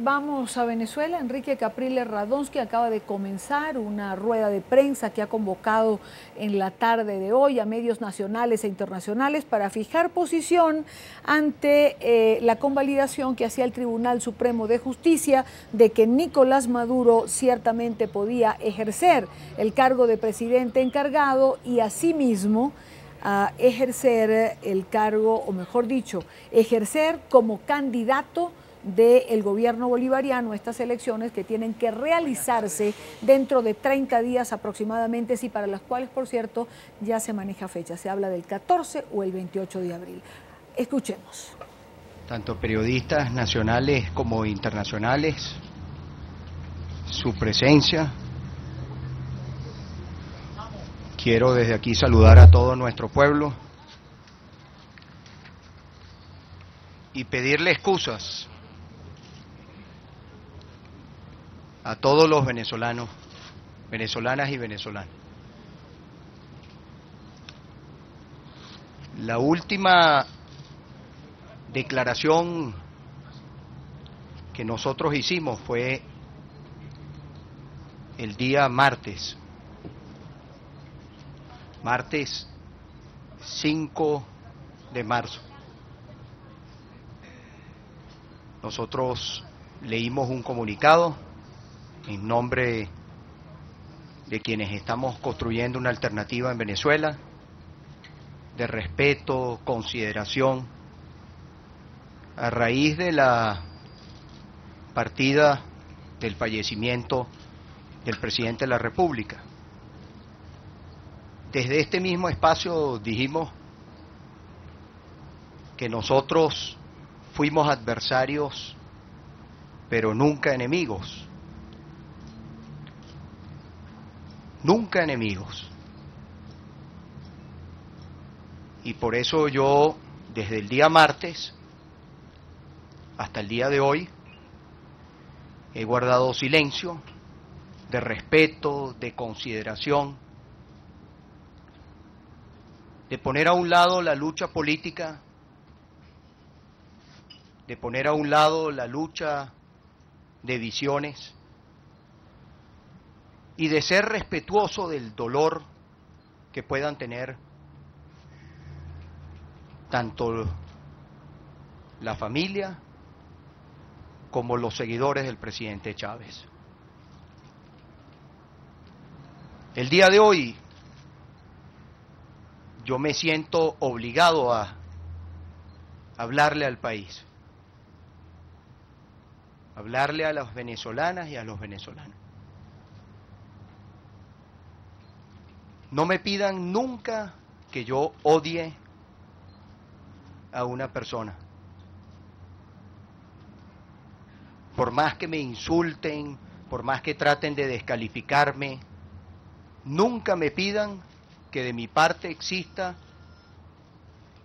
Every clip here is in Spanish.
vamos a Venezuela. Enrique Capriles Radonsky acaba de comenzar una rueda de prensa que ha convocado en la tarde de hoy a medios nacionales e internacionales para fijar posición ante la convalidación que hacía el Tribunal Supremo de Justicia de que Nicolás Maduro ciertamente podía ejercer el cargo de presidente encargado y asimismo a ejercer el cargo, o mejor dicho, ejercer como candidato del gobierno bolivariano estas elecciones que tienen que realizarse dentro de 30 días aproximadamente, y para las cuales, por cierto, ya se maneja fecha. Se habla del 14 o el 28 de abril. Escuchemos. Tanto periodistas nacionales como internacionales, su presencia. Quiero desde aquí saludar a todo nuestro pueblo y pedirle excusas a todos los venezolanos, venezolanas y venezolanos. La última declaración que nosotros hicimos fue el día martes 5 de marzo. Nosotros leímos un comunicado en nombre de quienes estamos construyendo una alternativa en Venezuela, de respeto, consideración, a raíz de la partida, del fallecimiento del presidente de la República. Desde este mismo espacio dijimos que nosotros fuimos adversarios, pero nunca enemigos. Nunca enemigos. Y por eso yo, desde el día martes hasta el día de hoy, he guardado silencio de respeto, de consideración, de poner a un lado la lucha política, de poner a un lado la lucha de visiones y de ser respetuoso del dolor que puedan tener tanto la familia como los seguidores del presidente Chávez. El día de hoy yo me siento obligado a hablarle al país, hablarle a las venezolanas y a los venezolanos. No me pidan nunca que yo odie a una persona. Por más que me insulten, por más que traten de descalificarme, nunca me pidan que de mi parte exista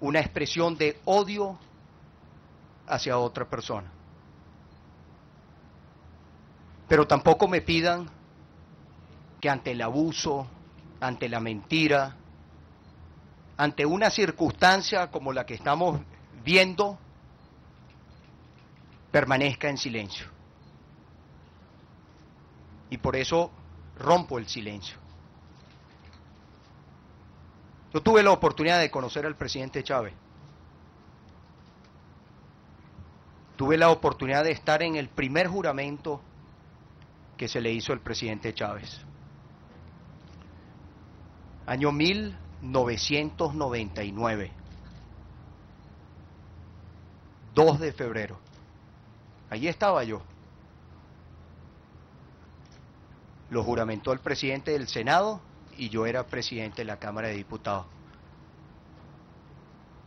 una expresión de odio hacia otra persona. Pero tampoco me pidan que ante el abuso, ante la mentira, ante una circunstancia como la que estamos viendo, permanezca en silencio. Y por eso rompo el silencio. Yo tuve la oportunidad de conocer al presidente Chávez. Tuve la oportunidad de estar en el primer juramento que se le hizo al presidente Chávez. Año 1999. 2 de febrero. Allí estaba yo. Lo juramentó el presidente del Senado y yo era presidente de la Cámara de Diputados.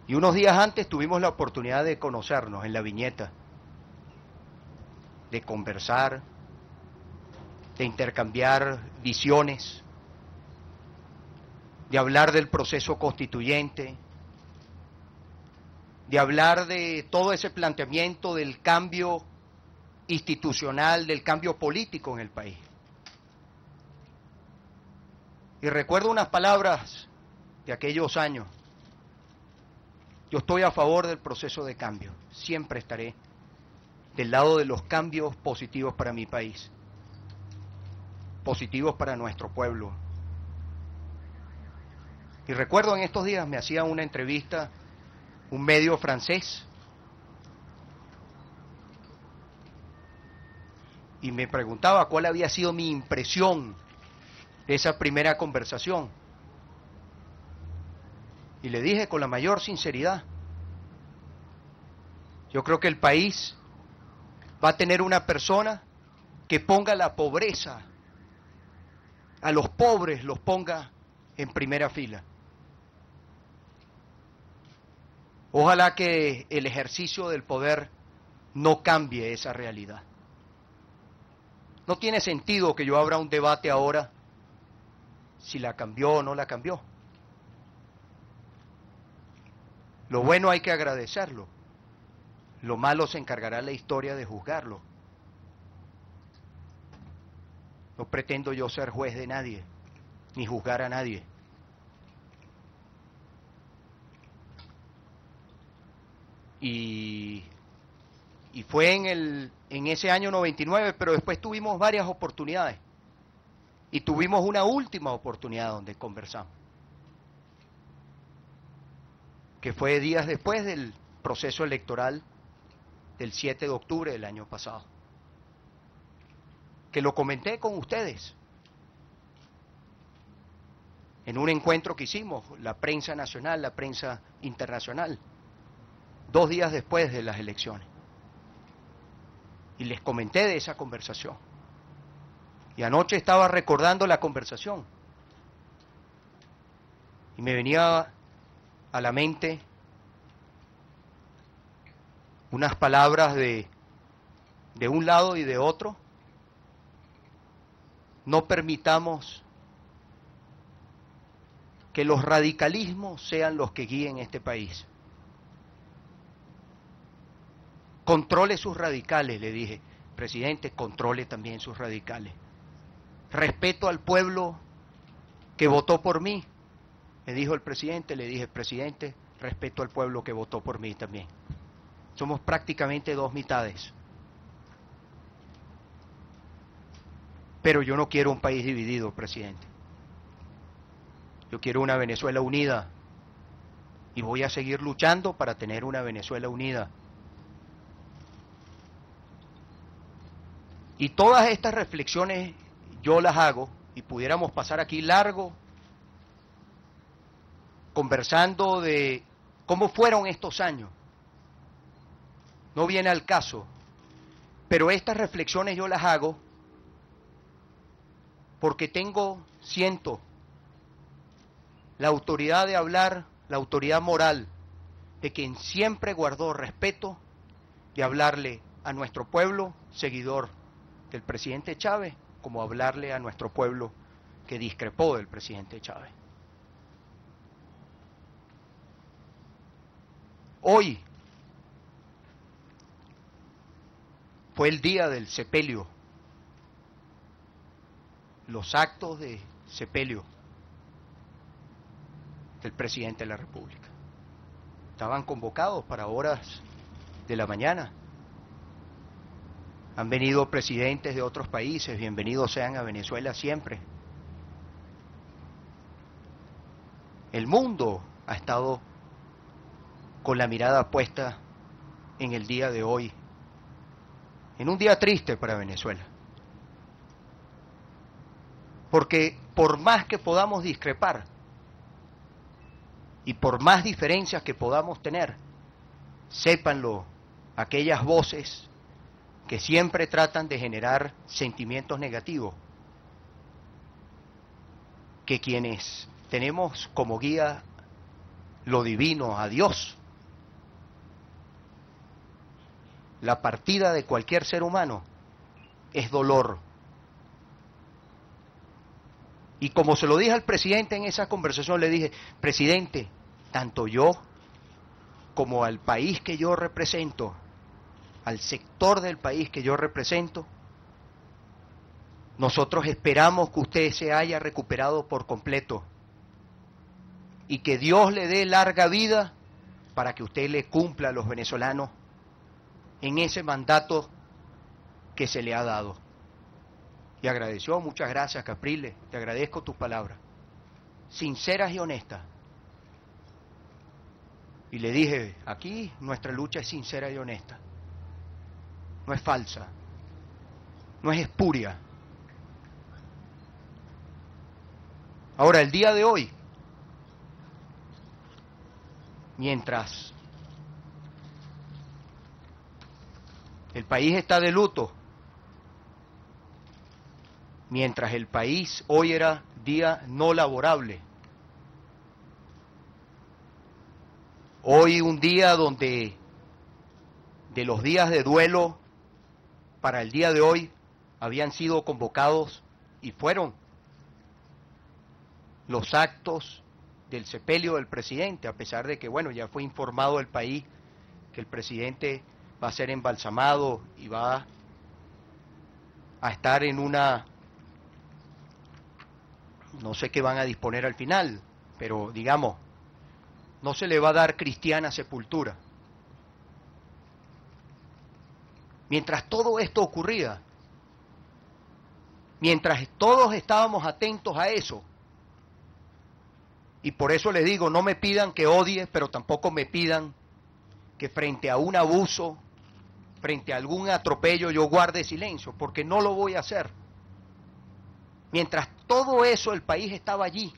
Y unos días antes tuvimos la oportunidad de conocernos en La Viñeta, de conversar, de intercambiar visiones, de hablar del proceso constituyente, de hablar de todo ese planteamiento del cambio institucional, del cambio político en el país. Y recuerdo unas palabras de aquellos años. Yo estoy a favor del proceso de cambio, siempre estaré del lado de los cambios positivos para mi país, positivos para nuestro pueblo. Y recuerdo en estos días me hacía una entrevista un medio francés y me preguntaba cuál había sido mi impresión de esa primera conversación. Y le dije con la mayor sinceridad, yo creo que el país va a tener una persona que ponga la pobreza, a los pobres los ponga en primera fila. Ojalá que el ejercicio del poder no cambie esa realidad. No tiene sentido que yo abra un debate ahora si la cambió o no la cambió. Lo bueno hay que agradecerlo. Lo malo se encargará la historia de juzgarlo. No pretendo yo ser juez de nadie, ni juzgar a nadie. Y fue en ese año 99, pero después tuvimos varias oportunidades. Y tuvimos una última oportunidad donde conversamos, que fue días después del proceso electoral del 7 de octubre del año pasado, que lo comenté con ustedes en un encuentro que hicimos, la prensa nacional, la prensa internacional, 2 días después de las elecciones. Y les comenté de esa conversación. Y anoche estaba recordando la conversación. Y me venía a la mente unas palabras de un lado y de otro. No permitamos que los radicalismos sean los que guíen este país. Controle sus radicales, le dije. Presidente, controle también sus radicales. Respeto al pueblo que votó por mí, me dijo el presidente. Le dije, presidente, respeto al pueblo que votó por mí también. Somos prácticamente 2 mitades. Pero yo no quiero un país dividido, presidente. Yo quiero una Venezuela unida. Y voy a seguir luchando para tener una Venezuela unida. Y todas estas reflexiones yo las hago, y pudiéramos pasar aquí largo conversando de cómo fueron estos años. No viene al caso, pero estas reflexiones yo las hago porque siento la autoridad de hablar, la autoridad moral de quien siempre guardó respeto, de hablarle a nuestro pueblo seguidor del presidente Chávez, como hablarle a nuestro pueblo que discrepó del presidente Chávez. Hoy fue el día del sepelio, los actos de sepelio del presidente de la República. Estaban convocados para horas de la mañana. Han venido presidentes de otros países, bienvenidos sean a Venezuela siempre. El mundo ha estado con la mirada puesta en el día de hoy, en un día triste para Venezuela. Porque por más que podamos discrepar y por más diferencias que podamos tener, sépanlo, aquellas voces que siempre tratan de generar sentimientos negativos, que quienes tenemos como guía lo divino, a Dios, la partida de cualquier ser humano es dolor. Y como se lo dije al presidente en esa conversación, le dije, presidente, tanto yo como al país que yo represento, al sector del país que yo represento, nosotros esperamos que usted se haya recuperado por completo y que Dios le dé larga vida para que usted le cumpla a los venezolanos en ese mandato que se le ha dado. Y agradeció, muchas gracias, Capriles, te agradezco tus palabras, sinceras y honestas. Y le dije, aquí nuestra lucha es sincera y honesta, no es falsa, no es espuria. Ahora, el día de hoy, mientras el país está de luto, mientras el país hoy era día no laborable, hoy un día donde de los días de duelo para el día de hoy habían sido convocados y fueron los actos del sepelio del presidente, a pesar de que, bueno, ya fue informado el país que el presidente va a ser embalsamado y va a estar en una, no sé qué van a disponer al final, pero digamos, no se le va a dar cristiana sepultura. Mientras todo esto ocurría, mientras todos estábamos atentos a eso, y por eso les digo, no me pidan que odie, pero tampoco me pidan que frente a un abuso, frente a algún atropello, yo guarde silencio, porque no lo voy a hacer. Mientras todo eso, el país estaba allí,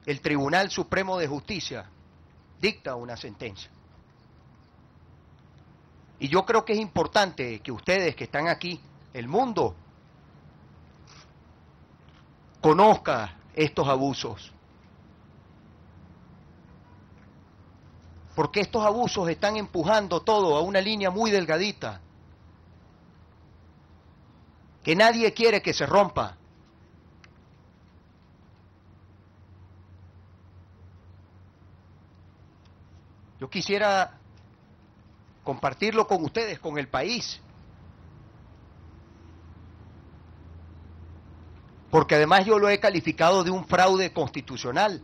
el Tribunal Supremo de Justicia dicta una sentencia. Y yo creo que es importante que ustedes que están aquí, el mundo, conozca estos abusos. Porque estos abusos están empujando todo a una línea muy delgadita, que nadie quiere que se rompa. Yo quisiera compartirlo con ustedes, con el país, porque además yo lo he calificado de un fraude constitucional,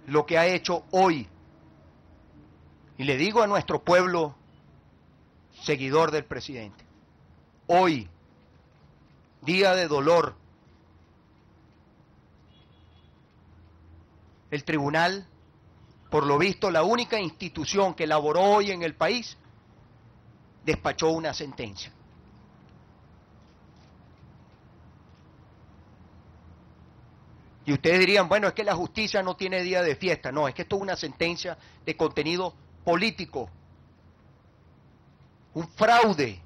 lo que ha hecho hoy. Y le digo a nuestro pueblo seguidor del presidente, hoy, día de dolor, el tribunal, por lo visto la única institución que elaboró hoy en el país, despachó una sentencia. Y ustedes dirían, bueno, es que la justicia no tiene día de fiesta. No, es que esto es una sentencia de contenido político, un fraude.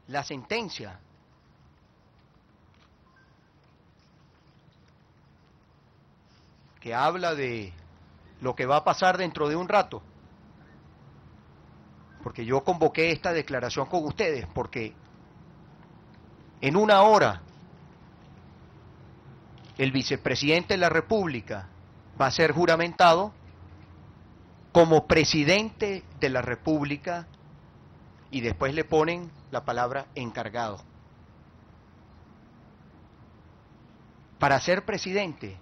La sentencia que habla de lo que va a pasar dentro de un rato, porque yo convoqué esta declaración con ustedes, porque en una hora el vicepresidente de la República va a ser juramentado como presidente de la República y después le ponen la palabra encargado. Para ser presidente,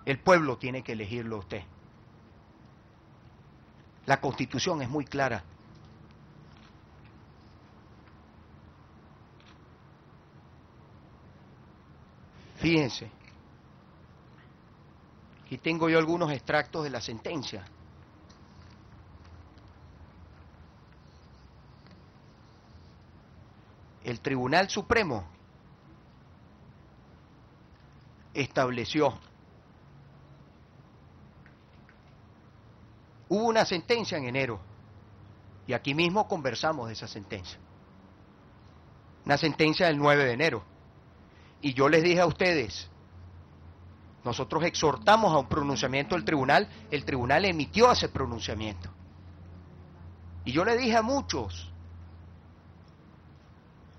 el pueblo tiene que elegirlo a usted. La Constitución es muy clara. Fíjense, aquí tengo yo algunos extractos de la sentencia. El Tribunal Supremo estableció, hubo una sentencia en enero, y aquí mismo conversamos de esa sentencia, una sentencia del 9 de enero. Y yo les dije a ustedes, nosotros exhortamos a un pronunciamiento del tribunal, el tribunal emitió ese pronunciamiento. Y yo le dije a muchos,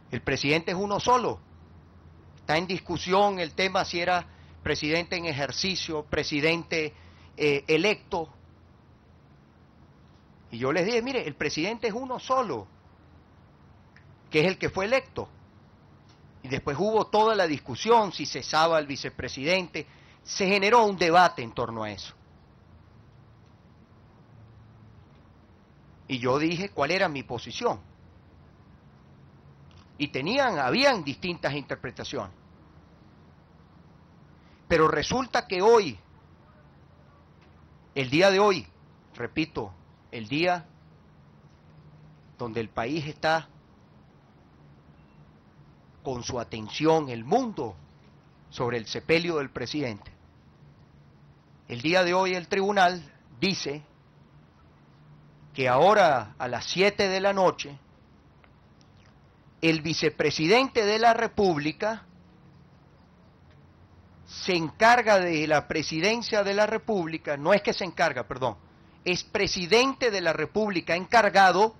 el presidente es uno solo, está en discusión el tema si era presidente en ejercicio, presidente electo. Y yo les dije, mire, el presidente es uno solo, que es el que fue electo. Y después hubo toda la discusión si cesaba al vicepresidente, se generó un debate en torno a eso. Y yo dije cuál era mi posición. Y habían distintas interpretaciones. Pero resulta que hoy, el día de hoy, repito, el día donde el país está con su atención, el mundo, sobre el sepelio del presidente. El día de hoy el tribunal dice que ahora a las 7 de la noche, el vicepresidente de la República se encarga de la presidencia de la República, no es que se encarga, perdón, es presidente de la República encargado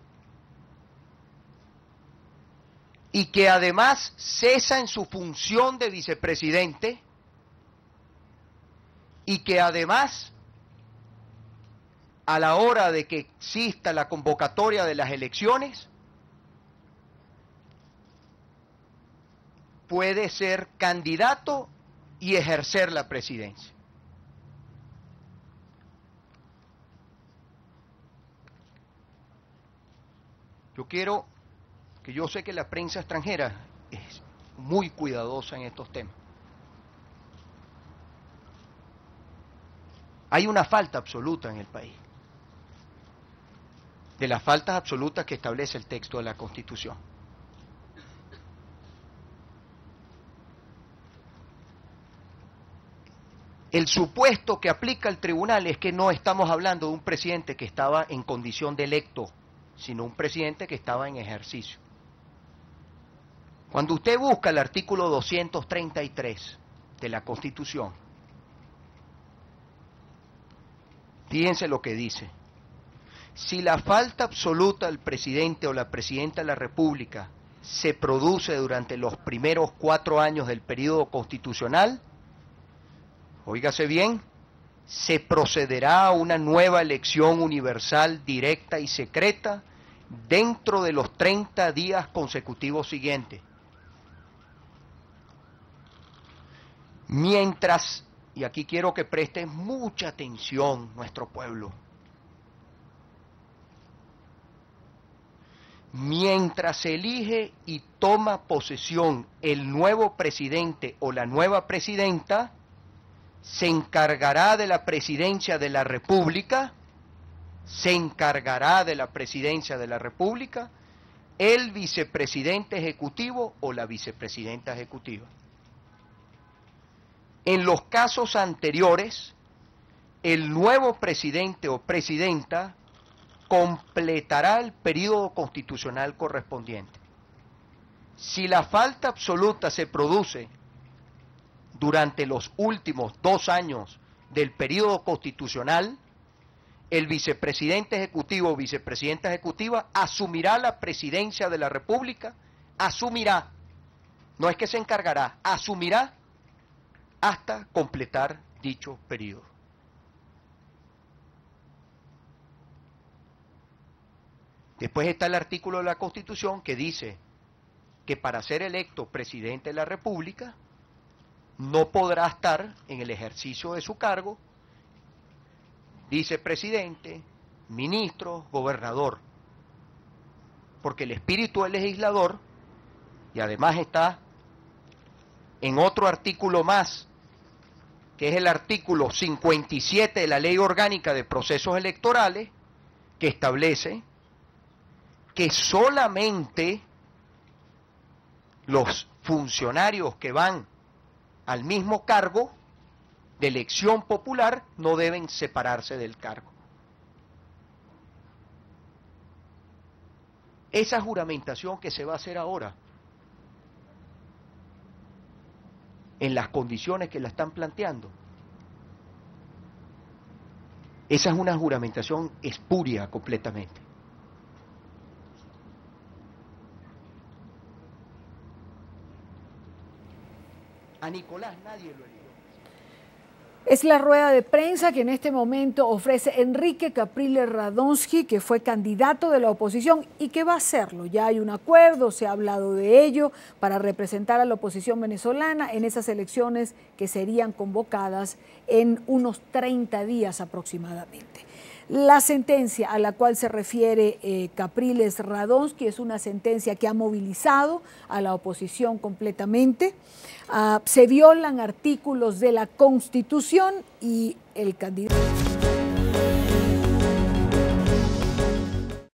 y que además cesa en su función de vicepresidente y que además a la hora de que exista la convocatoria de las elecciones puede ser candidato y ejercer la presidencia. Yo sé que la prensa extranjera es muy cuidadosa en estos temas. Hay una falta absoluta en el país, de las faltas absolutas que establece el texto de la Constitución. El supuesto que aplica el tribunal es que no estamos hablando de un presidente que estaba en condición de electo, sino un presidente que estaba en ejercicio. Cuando usted busca el artículo 233 de la Constitución, fíjense lo que dice. Si la falta absoluta del presidente o la presidenta de la República se produce durante los primeros 4 años del periodo constitucional, óigase bien, se procederá a una nueva elección universal, directa y secreta dentro de los 30 días consecutivos siguientes. Mientras, y aquí quiero que presten mucha atención nuestro pueblo, mientras se elige y toma posesión el nuevo presidente o la nueva presidenta, se encargará de la presidencia de la República, el vicepresidente ejecutivo o la vicepresidenta ejecutiva. En los casos anteriores, el nuevo presidente o presidenta completará el periodo constitucional correspondiente. Si la falta absoluta se produce durante los últimos 2 años del periodo constitucional, el vicepresidente ejecutivo o vicepresidenta ejecutiva asumirá la presidencia de la República, asumirá, no es que se encargará, asumirá hasta completar dicho periodo. Después está el artículo de la Constitución que dice que para ser electo presidente de la República no podrá estar en el ejercicio de su cargo vicepresidente, ministro, gobernador, porque el espíritu del legislador, y además está en otro artículo más, que es el artículo 57 de la Ley Orgánica de Procesos Electorales, que establece que solamente los funcionarios que van al mismo cargo de elección popular no deben separarse del cargo. Esa juramentación que se va a hacer ahora, en las condiciones que la están planteando, esa es una juramentación espuria completamente. A Nicolás nadie lo eligió. Es la rueda de prensa que en este momento ofrece Enrique Capriles Radonsky, que fue candidato de la oposición y que va a hacerlo. Ya hay un acuerdo, se ha hablado de ello, para representar a la oposición venezolana en esas elecciones que serían convocadas en unos 30 días aproximadamente. La sentencia a la cual se refiere Capriles Radonsky es una sentencia que ha movilizado a la oposición completamente. Se violan artículos de la Constitución y el candidato...